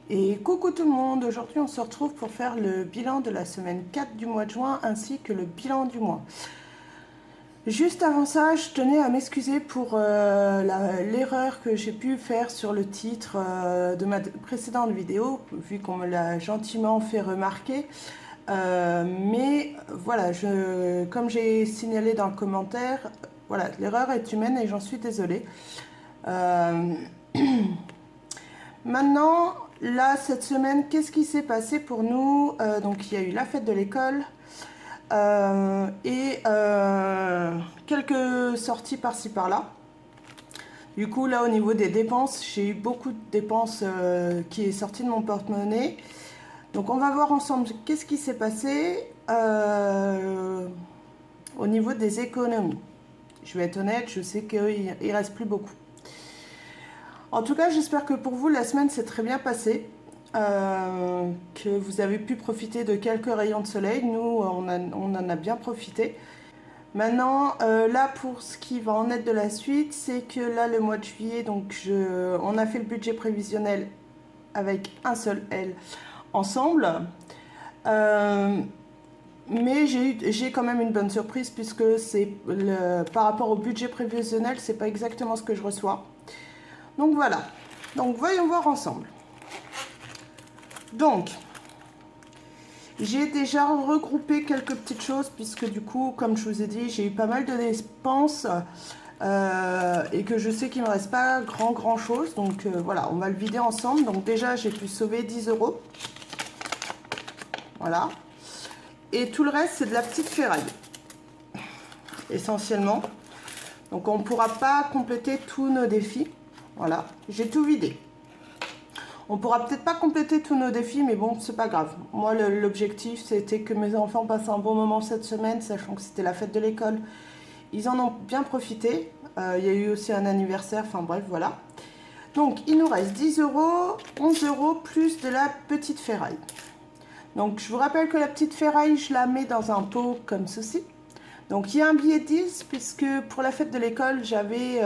Et coucou tout le monde, aujourd'hui on se retrouve pour faire le bilan de la semaine 4 du mois de juin ainsi que le bilan du mois. Juste avant ça, je tenais à m'excuser pour l'erreur que j'ai pu faire sur le titre de ma précédente vidéo, vu qu'on me l'a gentiment fait remarquer. Mais voilà, comme j'ai signalé dans le commentaire, voilà, l'erreur est humaine et j'en suis désolée. Maintenant, là, cette semaine, qu'est-ce qui s'est passé pour nous? Donc, il y a eu la fête de l'école et quelques sorties par-ci par-là. Du coup, là, au niveau des dépenses, j'ai eu beaucoup de dépenses qui est sorti de mon porte-monnaie. Donc, on va voir ensemble qu'est-ce qui s'est passé au niveau des économies. Je vais être honnête, je sais qu'il ne reste plus beaucoup. En tout cas, j'espère que pour vous, la semaine s'est très bien passée, que vous avez pu profiter de quelques rayons de soleil. Nous, on en a bien profité. Maintenant, là, pour ce qui va en être de la suite, c'est que là, le mois de juillet, donc on a fait le budget prévisionnel avec un seul L ensemble. Mais j'ai quand même une bonne surprise puisque par rapport au budget prévisionnel, c'est pas exactement ce que je reçois. Donc voilà, donc voyons voir ensemble. Donc, j'ai déjà regroupé quelques petites choses puisque du coup, comme je vous ai dit, j'ai eu pas mal de dépenses et que je sais qu'il ne me reste pas grand chose. Donc voilà, on va le vider ensemble. Donc déjà, j'ai pu sauver 10 €. Voilà. Et tout le reste, c'est de la petite ferraille, essentiellement. Donc on ne pourra pas compléter tous nos défis. Voilà, j'ai tout vidé. On pourra peut-être pas compléter tous nos défis, mais bon, c'est pas grave. Moi, l'objectif, c'était que mes enfants passent un bon moment cette semaine, sachant que c'était la fête de l'école. Ils en ont bien profité. Il y a eu aussi un anniversaire, enfin bref, voilà. Donc, il nous reste 10 €, 11 € plus de la petite ferraille. Donc, je vous rappelle que la petite ferraille, je la mets dans un pot comme ceci. Donc, il y a un billet de 10, puisque pour la fête de l'école, j'avais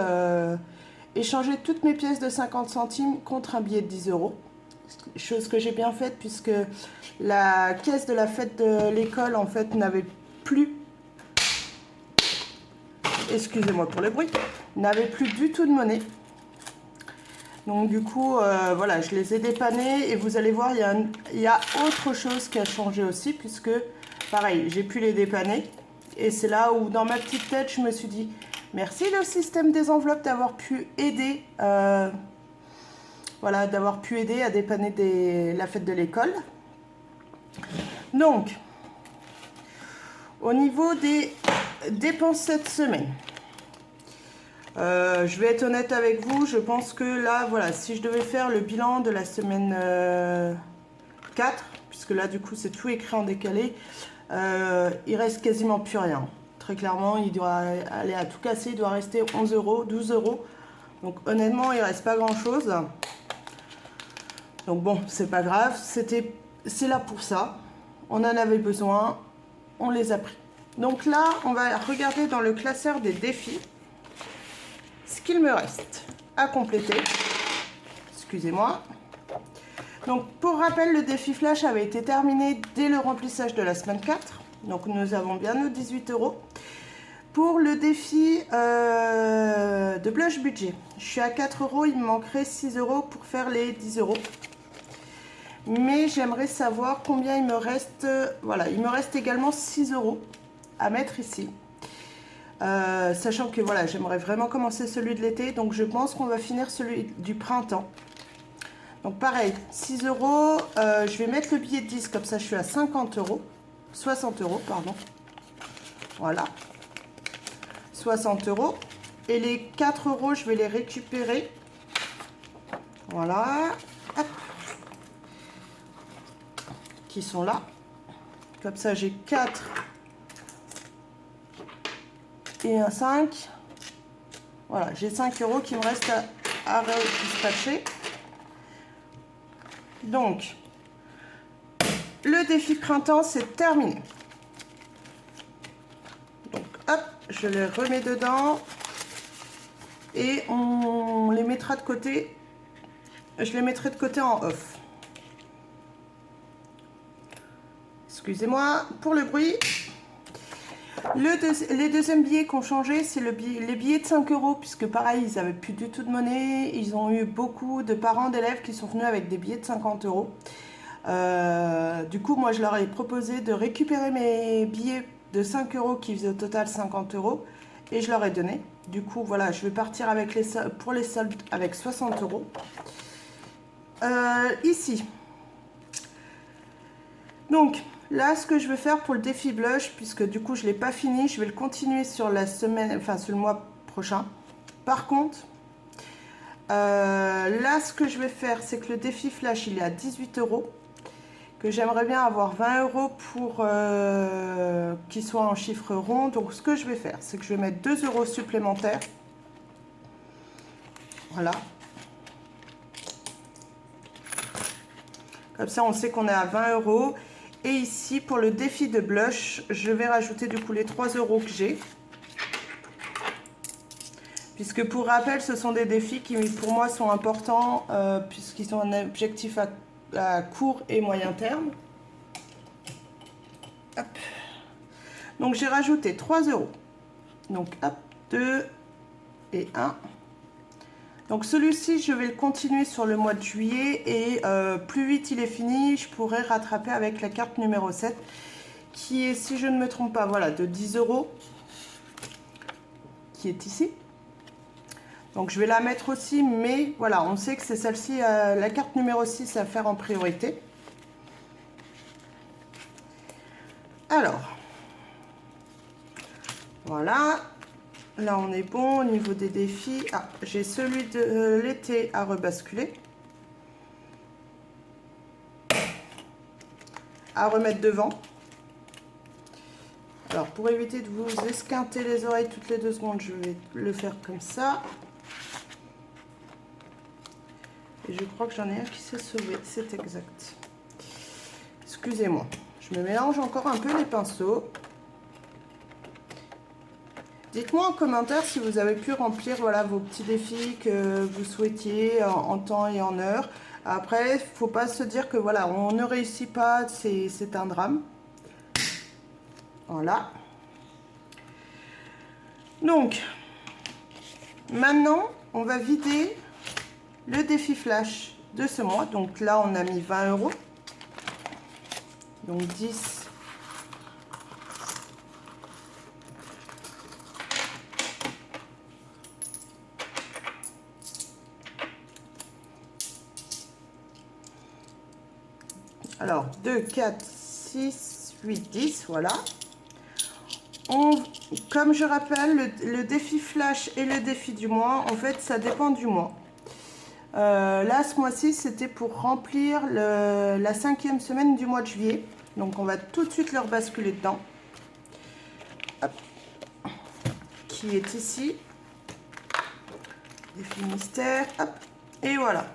échanger toutes mes pièces de 50 centimes contre un billet de 10 €. Chose que j'ai bien faite puisque la caisse de la fête de l'école en fait n'avait plus, excusez-moi pour le bruit, n'avait plus du tout de monnaie. Donc du coup, voilà, je les ai dépannés et vous allez voir, il y a autre chose qui a changé aussi puisque, pareil, j'ai pu les dépanner. Et c'est là où, dans ma petite tête, je me suis dit... Merci le système des enveloppes d'avoir pu aider, voilà, d'avoir pu aider à dépanner la fête de l'école. Donc, au niveau des dépenses cette semaine, je vais être honnête avec vous, je pense que là, voilà, si je devais faire le bilan de la semaine 4, puisque là, du coup, c'est tout écrit en décalé, il reste quasiment plus rien. Très clairement, il doit aller à tout casser, il doit rester 11 €, 12 €. Donc honnêtement, il ne reste pas grand-chose. Donc bon, c'est pas grave, c'est là pour ça. On en avait besoin, on les a pris. Donc là, on va regarder dans le classeur des défis ce qu'il me reste à compléter. Excusez-moi. Donc pour rappel, le défi flash avait été terminé dès le remplissage de la semaine 4. Donc nous avons bien nos 18 €. Pour le défi de blush budget, je suis à 4 €, il me manquerait 6 € pour faire les 10 €. Mais j'aimerais savoir combien il me reste. Voilà, il me reste également 6 € à mettre ici. Sachant que voilà, j'aimerais vraiment commencer celui de l'été, donc je pense qu'on va finir celui du printemps. Donc pareil, 6 €, je vais mettre le billet de 10, comme ça je suis à 50 €. 60 €, pardon. Voilà. 60 €. Et les 4 €, je vais les récupérer. Voilà. Hop. Qui sont là. Comme ça, j'ai 4 et un 5. Voilà, j'ai 5 € qui me restent à dispatcher. Donc, le défi printemps, c'est terminé. Donc, hop, je les remets dedans. Et on les mettra de côté. Je les mettrai de côté en off. Excusez-moi pour le bruit. Les deuxièmes billets qui ont changé, c'est les billets de 5 euros, puisque pareil, ils n'avaient plus du tout de monnaie. Ils ont eu beaucoup de parents d'élèves qui sont venus avec des billets de 50 euros. Du coup, moi, je leur ai proposé de récupérer mes billets de 5 euros qui faisaient au total 50 euros et je leur ai donné. Du coup, voilà, je vais partir avec pour les soldes avec 60 euros. Ici. Donc, là, ce que je vais faire pour le défi blush, puisque du coup, je ne l'ai pas fini, je vais le continuer sur la semaine, enfin, sur le mois prochain. Par contre, là, ce que je vais faire, c'est que le défi flash, il est à 18 euros. Que j'aimerais bien avoir 20 euros pour qu'il soit en chiffre rond. Donc, ce que je vais faire, c'est que je vais mettre 2 euros supplémentaires. Voilà. Comme ça, on sait qu'on est à 20 euros. Et ici, pour le défi de blush, je vais rajouter du coup les 3 euros que j'ai. Puisque pour rappel, ce sont des défis qui pour moi sont importants puisqu'ils sont un objectif à court et moyen terme. Hop. Donc j'ai rajouté 3 euros. Donc hop, 2 et 1. Donc celui-ci, je vais le continuer sur le mois de juillet et plus vite il est fini, je pourrai rattraper avec la carte numéro 7 qui est, si je ne me trompe pas, voilà, de 10 euros qui est ici. Donc je vais la mettre aussi, mais voilà, on sait que c'est celle-ci, la carte numéro 6 à faire en priorité. Alors, voilà. Là, on est bon au niveau des défis. Ah, j'ai celui de l'été à rebasculer. À remettre devant. Alors, pour éviter de vous esquinter les oreilles toutes les 2 secondes, je vais le faire comme ça. Et je crois que j'en ai un qui s'est sauvé. C'est exact. Excusez-moi. Je me mélange encore un peu les pinceaux. Dites-moi en commentaire si vous avez pu remplir voilà, vos petits défis que vous souhaitiez en temps et en heure. Après, il ne faut pas se dire que voilà, on ne réussit pas, c'est un drame. Voilà. Donc, maintenant, on va vider le défi flash de ce mois. Donc là, on a mis 20 euros. Donc 10. Alors, 2, 4, 6, 8, 10, voilà. Comme je rappelle, le défi flash et le défi du mois, en fait, ça dépend du mois. Là, ce mois-ci, c'était pour remplir la 5e semaine du mois de juillet. Donc, on va tout de suite leur basculer dedans. Hop. Qui est ici. Défi mystère. Hop. Et voilà.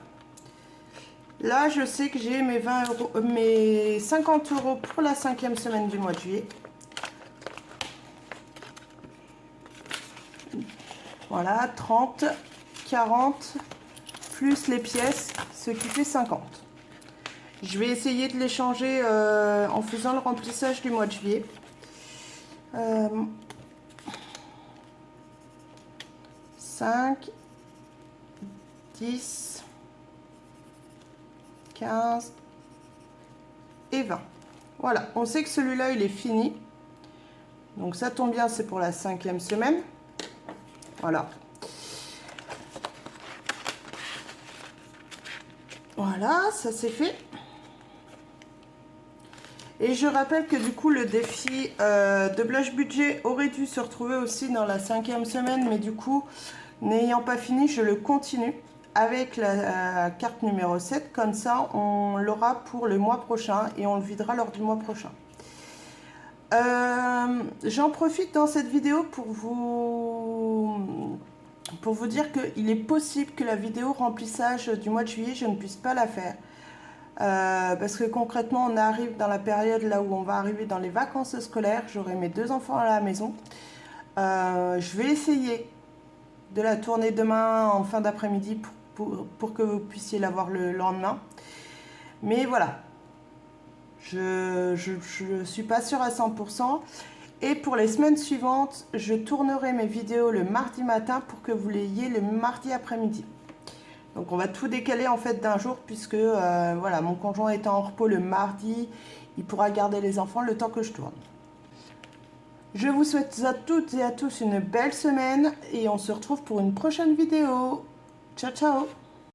Là, je sais que j'ai mes 20 euros, mes 50 euros pour la 5e semaine du mois de juillet. Voilà, 30, 40, plus les pièces, ce qui fait 50. Je vais essayer de les changer en faisant le remplissage du mois de juillet. 5, 10, 15 et 20. Voilà, on sait que celui-là, il est fini. Donc ça tombe bien, c'est pour la 5e semaine. Voilà. Voilà, ça c'est fait. Et je rappelle que du coup, le défi de blush budget aurait dû se retrouver aussi dans la 5e semaine. Mais du coup, n'ayant pas fini, je le continue avec la carte numéro 7. Comme ça, on l'aura pour le mois prochain et on le videra lors du mois prochain. J'en profite dans cette vidéo pour vous dire qu'il est possible que la vidéo remplissage du mois de juillet, je ne puisse pas la faire. Parce que concrètement, on arrive dans la période là où on va arriver dans les vacances scolaires. J'aurai mes 2 enfants à la maison. Je vais essayer de la tourner demain en fin d'après-midi pour que vous puissiez la voir le lendemain. Mais voilà. Je suis pas sûre à 100%. Et pour les semaines suivantes, je tournerai mes vidéos le mardi matin pour que vous l'ayez le mardi après-midi. Donc on va tout décaler en fait d'un jour puisque voilà, mon conjoint étant en repos le mardi, il pourra garder les enfants le temps que je tourne. Je vous souhaite à toutes et à tous une belle semaine et on se retrouve pour une prochaine vidéo. Ciao ciao!